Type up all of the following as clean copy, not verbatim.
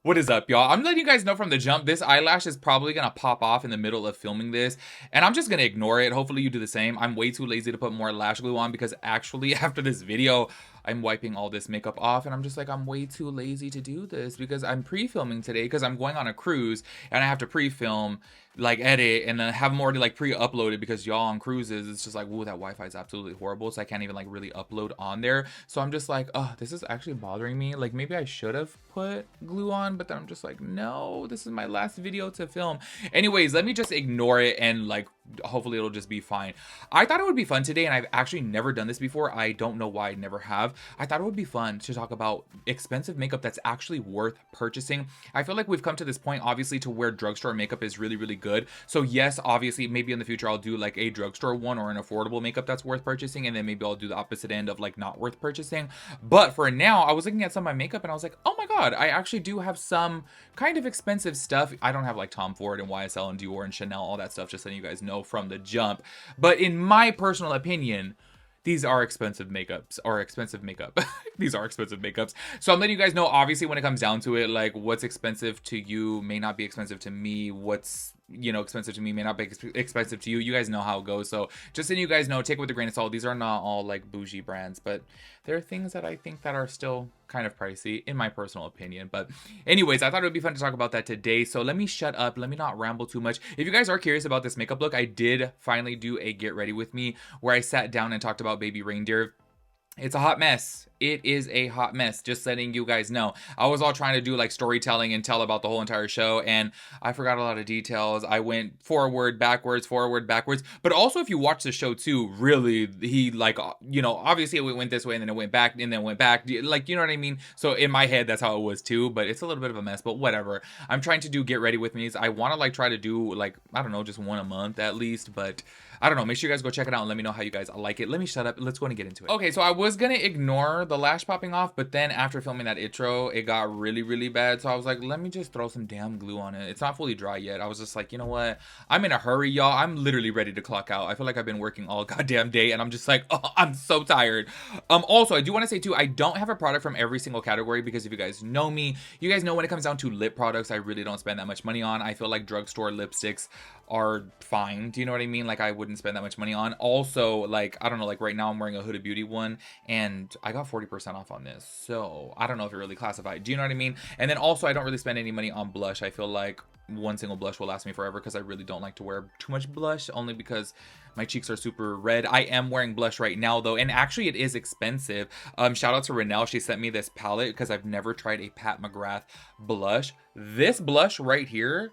What is up, y'all? I'm letting you guys know from the jump, this eyelash is probably gonna pop off in the middle of filming this, and I'm just gonna ignore it. Hopefully you do the same. I'm way too lazy to put more lash glue on because actually after this video, I'm wiping all this makeup off, and I'm just like, I'm way too lazy to do this because I'm pre-filming today because I'm going on a cruise and I have to pre-film, like edit, and then have them already like pre-uploaded because y'all on cruises, it's just like, whoa, that Wi-Fi is absolutely horrible, so I can't even like really upload on there. So I'm just like, oh, this is actually bothering me. Like maybe I should have put glue on, but then I'm just like, no, this is my last video to film. Anyways, let me just ignore it and like hopefully it'll just be fine. I thought it would be fun today, and I've actually never done this before. I don't know why I never have. I thought it would be fun to talk about expensive makeup that's actually worth purchasing. I feel like we've come to this point, obviously, to where drugstore makeup is really, really good. So yes, obviously, maybe in the future I'll do like a drugstore one or an affordable makeup that's worth purchasing, and then maybe I'll do the opposite end of like not worth purchasing. But for now, I was looking at some of my makeup and I was like, oh my god, I actually do have some kind of expensive stuff. I don't have like Tom Ford and YSL and Dior and Chanel, all that stuff, just letting you guys know from the jump. But in my personal opinion, these are expensive makeups, or expensive makeup. These are expensive makeups. So I'm letting you guys know, obviously, when it comes down to it, like what's expensive to you may not be expensive to me. What's, you know, expensive to me may not be expensive to you. You guys know how it goes. So just letting you guys know, take it with a grain of salt. These are not all like bougie brands, but there are things that I think that are still kind of pricey in my personal opinion. But anyways, I thought it would be fun to talk about that today. So let me shut up. Let me not ramble too much. If you guys are curious about this makeup look, I did finally do a get ready with me where I sat down and talked about baby reindeer. It's a hot mess. It is a hot mess, just letting you guys know. I was all trying to do like storytelling and tell about the whole entire show, and I forgot a lot of details. I went forward, backwards, forward, backwards. But also, if you watch the show too, really, he like, you know, obviously it went this way and then it went back and then went back. Like, you know what I mean? So in my head, that's how it was too, but it's a little bit of a mess, but whatever. I'm trying to do get ready with me. I want to like try to do like, I don't know, just one a month at least, but I don't know. Make sure you guys go check it out and let me know how you guys like it. Let me shut up. Let's go and get into it. Okay, so I was gonna ignore the lash popping off, but then after filming that intro, it got really, really bad. So I was like, let me just throw some damn glue on it. It's not fully dry yet. I was just like, you know what? I'm in a hurry, y'all. I'm literally ready to clock out. I feel like I've been working all goddamn day, and I'm just like, oh, I'm so tired. Also, I do want to say too, I don't have a product from every single category because if you guys know me, you guys know when it comes down to lip products, I really don't spend that much money on. I feel like drugstore lipsticks are fine. Do you know what I mean? Like I wouldn't spend that much money on. Also, like, I don't know, like right now I'm wearing a Huda Beauty one and I got 40% off on this. So I don't know if it really classified. Do you know what I mean? And then also I don't really spend any money on blush. I feel like one single blush will last me forever because I really don't like to wear too much blush, only because my cheeks are super red. I am wearing blush right now though, and actually it is expensive. Shout out to Renelle. She sent me this palette because I've never tried a Pat McGrath blush. This blush right here,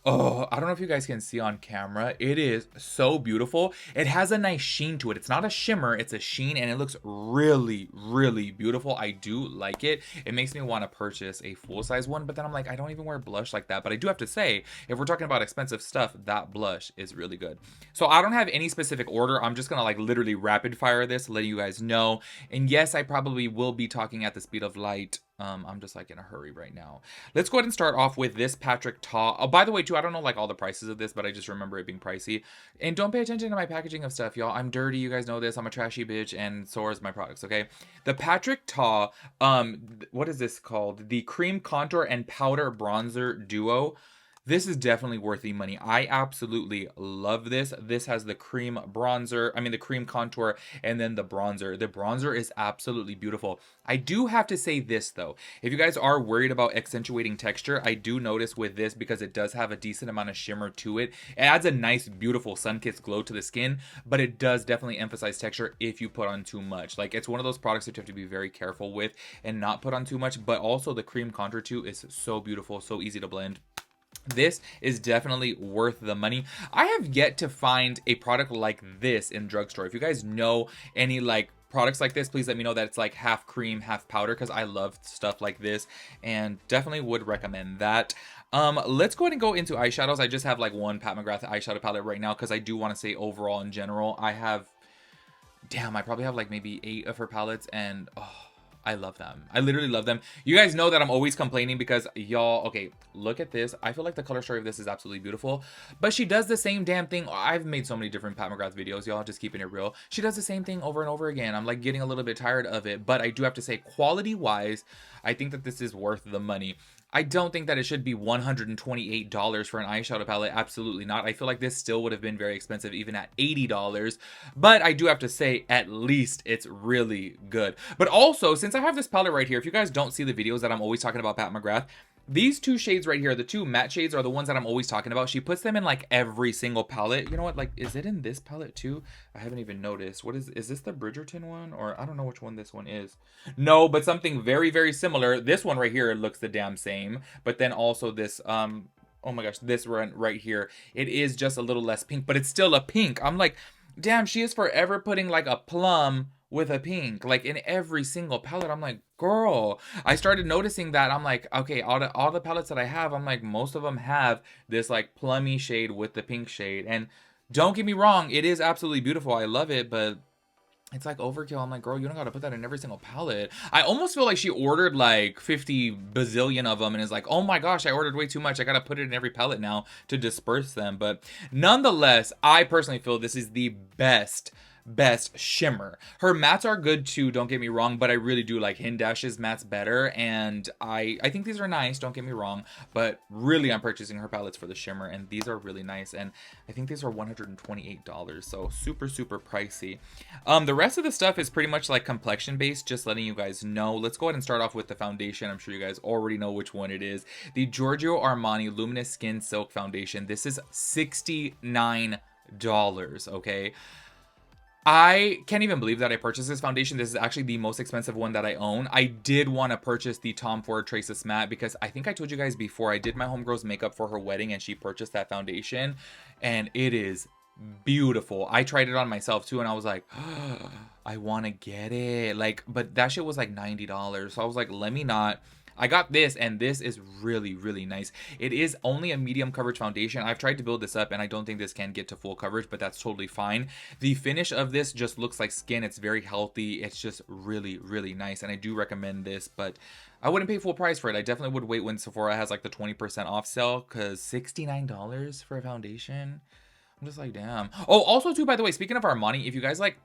oh, I don't know if you guys can see on camera. It is so beautiful. It has a nice sheen to it. It's not a shimmer, it's a sheen, and it looks really, really beautiful. I do like it. It makes me want to purchase a full-size one, but then I'm like, I don't even wear blush like that. But I do have to say, if we're talking about expensive stuff, that blush is really good. So I don't have any specific order. I'm just gonna like literally rapid fire this, letting you guys know. And yes, I probably will be talking at the speed of light. I'm just like in a hurry right now. Let's go ahead and start off with this Patrick Ta. Oh, by the way, too, I don't know like all the prices of this, but I just remember it being pricey. And don't pay attention to my packaging of stuff, y'all. I'm dirty. You guys know this. I'm a trashy bitch, and so is my products, okay? The Patrick Ta, what is this called? The Cream Contour and Powder Bronzer Duo. This is definitely worth the money. I absolutely love this. This has the cream bronzer, the cream contour, and then the bronzer. The bronzer is absolutely beautiful. I do have to say this though. If you guys are worried about accentuating texture, I do notice with this, because it does have a decent amount of shimmer to it, it adds a nice, beautiful sun-kissed glow to the skin, but it does definitely emphasize texture if you put on too much. Like, it's one of those products that you have to be very careful with and not put on too much, but also the cream contour too is so beautiful, so easy to blend. This is definitely worth the money. I have yet to find a product like this in drugstore. If you guys know any like products like this, please let me know that it's like half cream, half powder, because I love stuff like this and definitely would recommend that. Let's go ahead and go into eyeshadows. I just have like one Pat McGrath eyeshadow palette right now because I do want to say overall in general, I probably have like maybe 8 of her palettes, and I love them. I literally love them. You guys know that I'm always complaining because y'all, okay, look at this. I feel like the color story of this is absolutely beautiful, but she does the same damn thing. I've made so many different Pat McGrath videos, y'all, just keeping it real. She does the same thing over and over again. I'm like getting a little bit tired of it, but I do have to say, quality wise, I think that this is worth the money. I don't think that it should be $128 for an eyeshadow palette. Absolutely not. I feel like this still would have been very expensive even at $80. But I do have to say, at least it's really good. But also, since I have this palette right here, if you guys don't see the videos that I'm always talking about Pat McGrath, these two shades right here, the two matte shades, are the ones that I'm always talking about. She puts them in like every single palette. You know what? Like, is it in this palette too? I haven't even noticed. What is this the Bridgerton one? Or I don't know which one this one is. No, but something very, very similar. This one right here looks the damn same. But then also this, oh my gosh, this one right here. It is just a little less pink, but it's still a pink. I'm like, damn, she is forever putting like a plum with a pink, like in every single palette. I'm like, girl. I started noticing that. I'm like, okay, all the palettes that I have, I'm like, most of them have this like plummy shade with the pink shade. And don't get me wrong, it is absolutely beautiful. I love it, but it's like overkill. I'm like, girl, you don't gotta put that in every single palette. I almost feel like she ordered like 50 bazillion of them and is like, oh my gosh, I ordered way too much. I gotta put it in every palette now to disperse them. But nonetheless, I personally feel this is the best shimmer. Her mattes are good too, don't get me wrong, but I really do like Hindash's mattes better, and I think these are nice, don't get me wrong, but really I'm purchasing her palettes for the shimmer, and these are really nice, and I think these are $128, so super pricey. The rest of the stuff is pretty much like complexion based, just letting you guys know. Let's go ahead and start off with the foundation. I'm sure you guys already know which one it is. The Giorgio Armani Luminous Skin Silk Foundation. This is $69, okay? I can't even believe that I purchased this foundation. This is actually the most expensive one that I own. I did want to purchase the Tom Ford Traceless Matte because I think I told you guys before, I did my homegirl's makeup for her wedding and she purchased that foundation and it is beautiful. I tried it on myself too and I was like, oh, I want to get it. Like, but that shit was like $90. So I was like, let me not. I got this, and this is really nice. It is only a medium coverage foundation. I've tried to build this up, and I don't think this can get to full coverage, but that's totally fine. The finish of this just looks like skin. It's very healthy. It's just really nice, and I do recommend this, but I wouldn't pay full price for it. I definitely would wait when Sephora has like the 20% off sale, because $69 for a foundation? I'm just like, damn. Oh, also too, by the way, speaking of Armani, if you guys like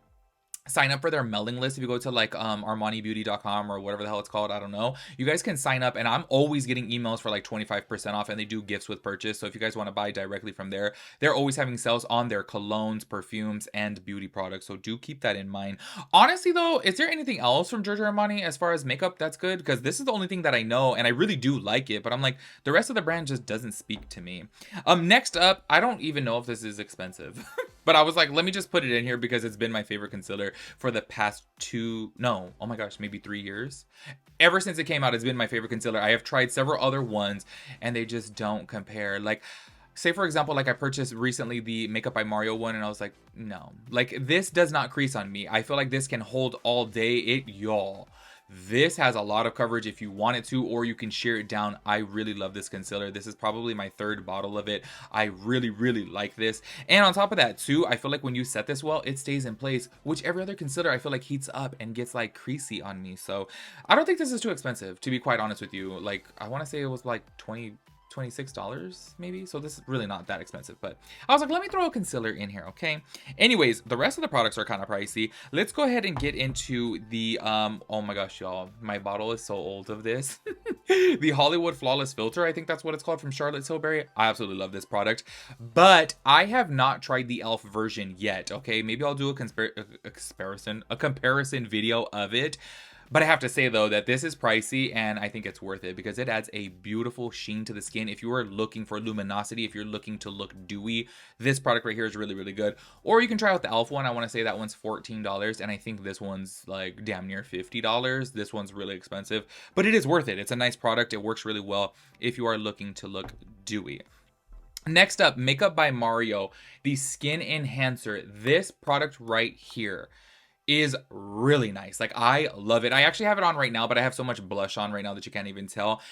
sign up for their mailing list, if you go to like armanibeauty.com or whatever the hell it's called, I don't know, you guys can sign up, and I'm always getting emails for like 25% off, and they do gifts with purchase. So if you guys want to buy directly from there, they're always having sales on their colognes, perfumes, and beauty products, so do keep that in mind. Honestly though, is there anything else from Giorgio Armani as far as makeup that's good? Because this is the only thing that I know, and I really do like it, but I'm like, the rest of the brand just doesn't speak to me. Next up, I don't even know if this is expensive but I was like, let me just put it in here because it's been my favorite concealer for the past oh my gosh, maybe 3 years. Ever since it came out, it's been my favorite concealer. I have tried several other ones and they just don't compare. Like, say for example, like I purchased recently the Makeup by Mario one and I was like, no, like this does not crease on me. I feel like this can hold all day. Y'all, this has a lot of coverage if you want it to, or you can sheer it down. I really love this concealer. This is probably my 3rd bottle of it. I really like this. And on top of that too, I feel like when you set this well, it stays in place, which every other concealer I feel like heats up and gets like creasy on me. So I don't think this is too expensive, to be quite honest with you. Like, I want to say it was like $26 maybe, so this is really not that expensive, but I was like, let me throw a concealer in here, okay? Anyways, the rest of the products are kind of pricey. Let's go ahead and get into the oh my gosh, y'all, my bottle is so old of this. The Hollywood Flawless Filter, I think that's what it's called, from Charlotte Tilbury. I absolutely love this product, but I have not tried the e.l.f. version yet, okay? Maybe I'll do a comparison video of it. But I have to say though that this is pricey and I think it's worth it because it adds a beautiful sheen to the skin. If you are looking for luminosity, if you're looking to look dewy, this product right here is really good. Or you can try out the e.l.f. one. I want to say that one's $14 and I think this one's like damn near $50. This one's really expensive, but it is worth it. It's a nice product. It works really well if you are looking to look dewy. Next up, Makeup by Mario, the Skin Enhancer. This product right here is really nice. Like, I love it. I actually have it on right now, but I have so much blush on right now that you can't even tell.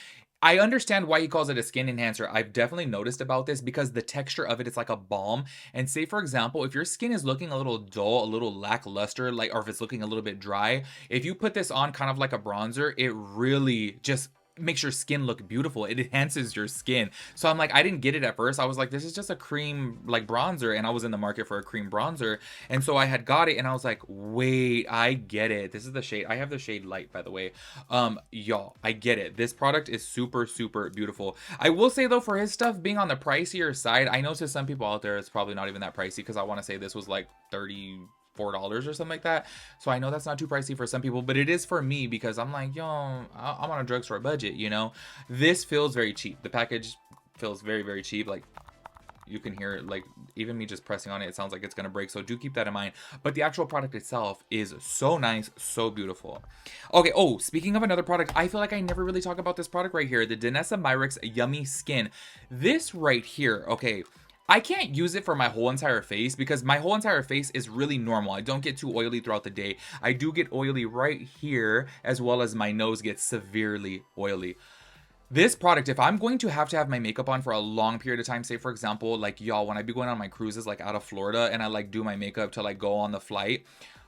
I understand why he calls it a skin enhancer. I've definitely noticed about this because the texture of it is like a balm. And say, for example, if your skin is looking a little dull, a little lackluster, like, or if it's looking a little bit dry, if you put this on kind of like a bronzer, it really just makes your skin look beautiful. It enhances your skin. So I'm like, I didn't get it at first. I was like, this is just a cream like bronzer, and I was in the market for a cream bronzer, and so I had got it, and I was like, wait, I get it. This is the shade. I have the shade light, by the way. Y'all, I get it. This product is super, super beautiful. I will say though, for his stuff being on the pricier side, I know to some people out there it's probably not even that pricey, because I want to say this was like $34 or something like that. So I know that's not too pricey for some people, but it is for me, because I'm like, yo, I'm on a drugstore budget, you know. This feels very cheap. The package feels very, very cheap. Like, you can hear it, like even me just pressing on it, it sounds like it's gonna break, so do keep that in mind. But the actual product itself is so nice, so beautiful. Okay, oh, speaking of another product, I feel like I never really talk about this product right here, the Danessa Myricks Yummy Skin. This right here, okay, I can't use it for my whole entire face, because my whole entire face is really normal. I don't get too oily throughout the day. I do get oily right here, as well as my nose gets severely oily. This product, if I'm going to have my makeup on for a long period of time, say for example, like y'all, when I be going on my cruises like out of Florida, and I like do my makeup to like go on the flight,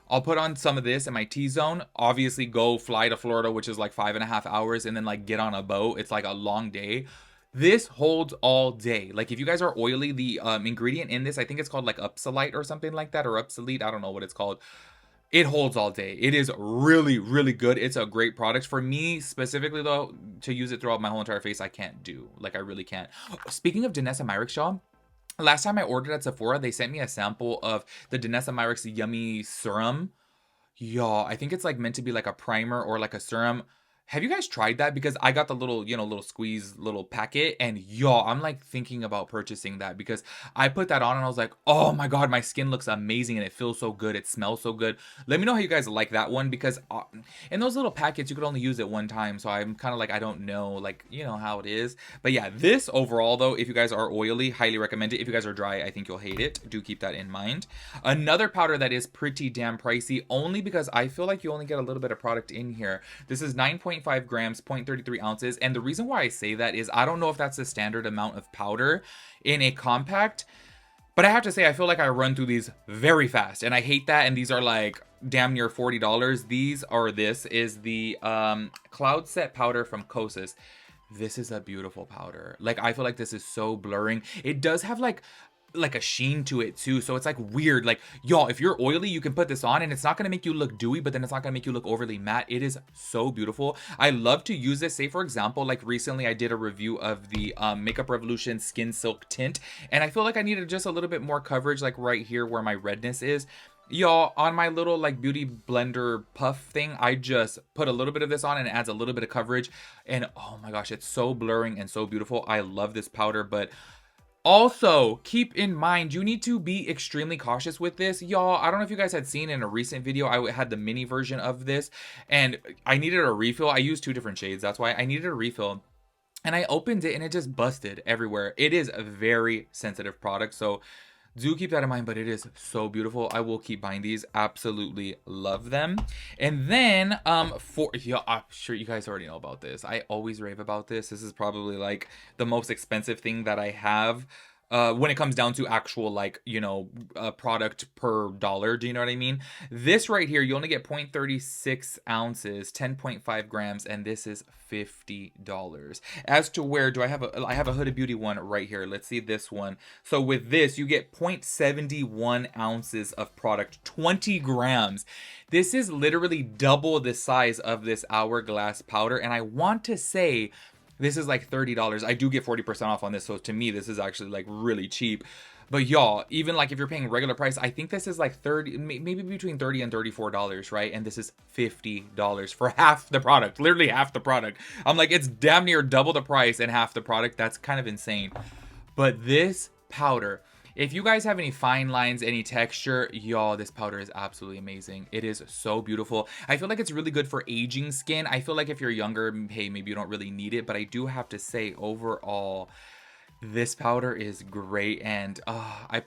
I'll put on some of this in my T-zone, obviously go fly to Florida, which is like 5.5 hours, and then like get on a boat. It's like a long day. This holds all day. Like if you guys are oily, the ingredient in this, I think it's called like Upsolite or something like that, or Upsolete, I don't know what it's called. It holds all day. It is really, really good. It's a great product. For me specifically though, to use it throughout my whole entire face, I can't do. Like I really can't. Speaking of Danessa Myricks, y'all, last time I ordered at Sephora, they sent me a sample of the Danessa Myricks Yummy Serum. Y'all, I think it's like meant to be like a primer or like a serum. Have you guys tried that? Because I got the little, you know, little squeeze little packet, and y'all, I'm like thinking about purchasing that, because I put that on and I was like, oh my God, my skin looks amazing and it feels so good. It smells so good. Let me know how you guys like that one, because in those little packets, you could only use it one time. So I'm kind of like, I don't know, like, you know how it is. But yeah, this overall though, if you guys are oily, highly recommend it. If you guys are dry, I think you'll hate it. Do keep that in mind. Another powder that is pretty damn pricey, only because I feel like you only get a little bit of product in here. This is 9.5 grams, 0.33 ounces. And the reason why I say that is I don't know if that's the standard amount of powder in a compact, but I have to say, I feel like I run through these very fast, and I hate that. And these are like damn near $40. This is the Cloud Set powder from Kosas. This is a beautiful powder. Like, I feel like this is so blurring. It does have like a sheen to it too, so it's like weird. Like y'all, if you're oily, you can put this on and it's not gonna make you look dewy, but then it's not gonna make you look overly matte. It is so beautiful. I love to use this. Say for example, like recently I did a review of the Makeup Revolution Skin Silk Tint, and I feel like I needed just a little bit more coverage, like right here where my redness is. Y'all, on my little like beauty blender puff thing, I just put a little bit of this on and it adds a little bit of coverage, and oh my gosh, it's so blurring and so beautiful. I love this powder. But also, keep in mind, you need to be extremely cautious with this. Y'all, I don't know if you guys had seen in a recent video, I had the mini version of this, and I needed a refill. I used 2 different shades, that's why I needed a refill. And I opened it and it just busted everywhere. It is a very sensitive product, so do keep that in mind, but it is so beautiful. I will keep buying these. Absolutely love them. And then yeah, I'm sure you guys already know about this. I always rave about this. This is probably like the most expensive thing that I have when it comes down to actual, like, you know, product per dollar. Do you know what I mean? This right here, you only get 0.36 ounces, 10.5 grams, and this is $50. As to where do I have I have a Huda Beauty one right here. Let's see this one. So with this, you get 0.71 ounces of product, 20 grams. This is literally double the size of this Hourglass powder, and I want to say this is like $30. I do get 40% off on this, so to me, this is actually like really cheap. But y'all, even like if you're paying regular price, I think this is like 30, maybe between $30 and $34, right? And this is $50 for half the product, literally half the product. I'm like, it's damn near double the price and half the product. That's kind of insane. But this powder, if you guys have any fine lines, any texture, y'all, this powder is absolutely amazing. It is so beautiful. I feel like it's really good for aging skin. I feel like if you're younger, hey, maybe you don't really need it, but I do have to say overall, this powder is great. And I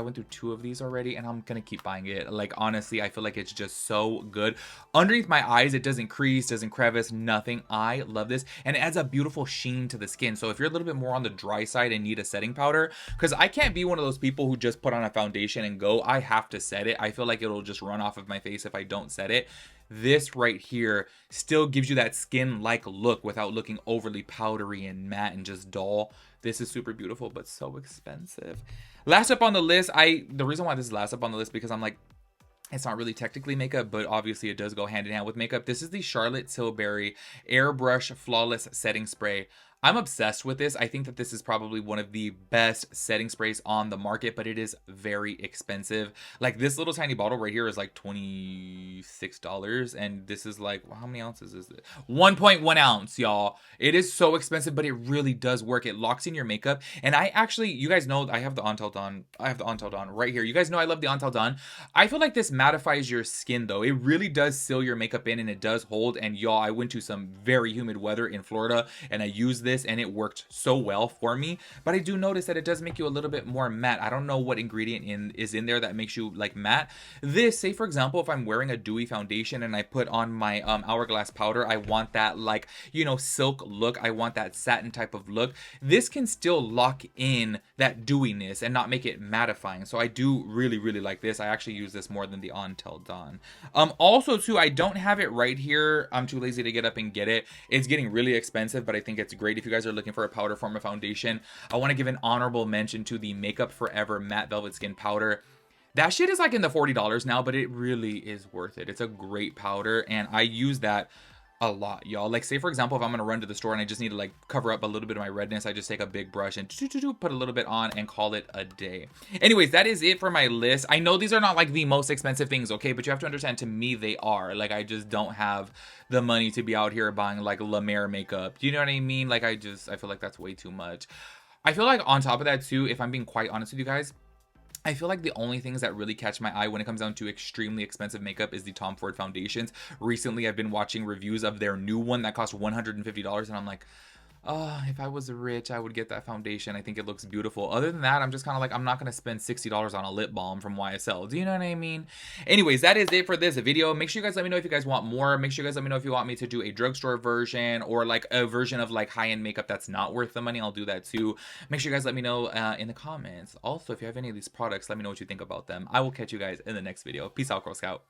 went through 2 of these already, and I'm gonna keep buying it. Like, honestly, I feel like it's just so good. Underneath my eyes, it doesn't crease, doesn't crevice, nothing. I love this, and it adds a beautiful sheen to the skin. So if you're a little bit more on the dry side and need a setting powder, because I can't be one of those people who just put on a foundation and go, I have to set it. I feel like it'll just run off of my face if I don't set it. this right here still gives you that skin-like look without looking overly powdery and matte and just dull. This is super beautiful, but so expensive. Last up on the list, the reason why this is last up on the list because I'm like, it's not really technically makeup, but obviously it does go hand in hand with makeup. This is the Charlotte Tilbury Airbrush Flawless Setting Spray. I'm obsessed with this. I think that this is probably one of the best setting sprays on the market, but it is very expensive. Like this little tiny bottle right here is like $26, and this is like, how many ounces is it? 1.1 ounce, y'all. It is so expensive, but it really does work. It locks in your makeup, and I actually, you guys know, I have the Until Dawn. I have the Until Dawn right here. You guys know I love the Until Dawn. I feel like this mattifies your skin though. It really does seal your makeup in, and it does hold. And y'all, I went to some very humid weather in Florida, and I used this and it worked so well for me. But I do notice that it does make you a little bit more matte. I don't know what ingredient is in there that makes you like matte. This, say for example, if I'm wearing a dewy foundation and I put on my Hourglass powder, I want that like, you know, silk look. I want that satin type of look. This can still lock in that dewiness and not make it mattifying. So I do really, really like this. I actually use this more than the Until Dawn. Also too, I don't have it right here. I'm too lazy to get up and get it. It's getting really expensive, but I think it's great if you guys are looking for a powder form of foundation. I want to give an honorable mention to the Makeup Forever Matte Velvet Skin Powder. That shit is like in the $40 now, but it really is worth it. It's a great powder, and I use that a lot, y'all. Like say for example, if I'm gonna run to the store and I just need to like cover up a little bit of my redness, I just take a big brush and put a little bit on and call it a day. Anyways, that is it for my list. I know these are not like the most expensive things, okay, but you have to understand, to me they are. Like I just don't have the money to be out here buying like La Mer makeup. Do you know what I mean? Like I feel like that's way too much. I feel like on top of that too, if I'm being quite honest with you guys, I feel like the only things that really catch my eye when it comes down to extremely expensive makeup is the Tom Ford foundations. Recently, I've been watching reviews of their new one that cost $150, and I'm like, oh, if I was rich, I would get that foundation. I think it looks beautiful. Other than that, I'm just kind of like, I'm not going to spend $60 on a lip balm from YSL. Do you know what I mean? Anyways, that is it for this video. Make sure you guys let me know if you guys want more. Make sure you guys let me know if you want me to do a drugstore version or like a version of like high-end makeup that's not worth the money. I'll do that too. Make sure you guys let me know in the comments. Also, if you have any of these products, let me know what you think about them. I will catch you guys in the next video. Peace out, Girl Scout.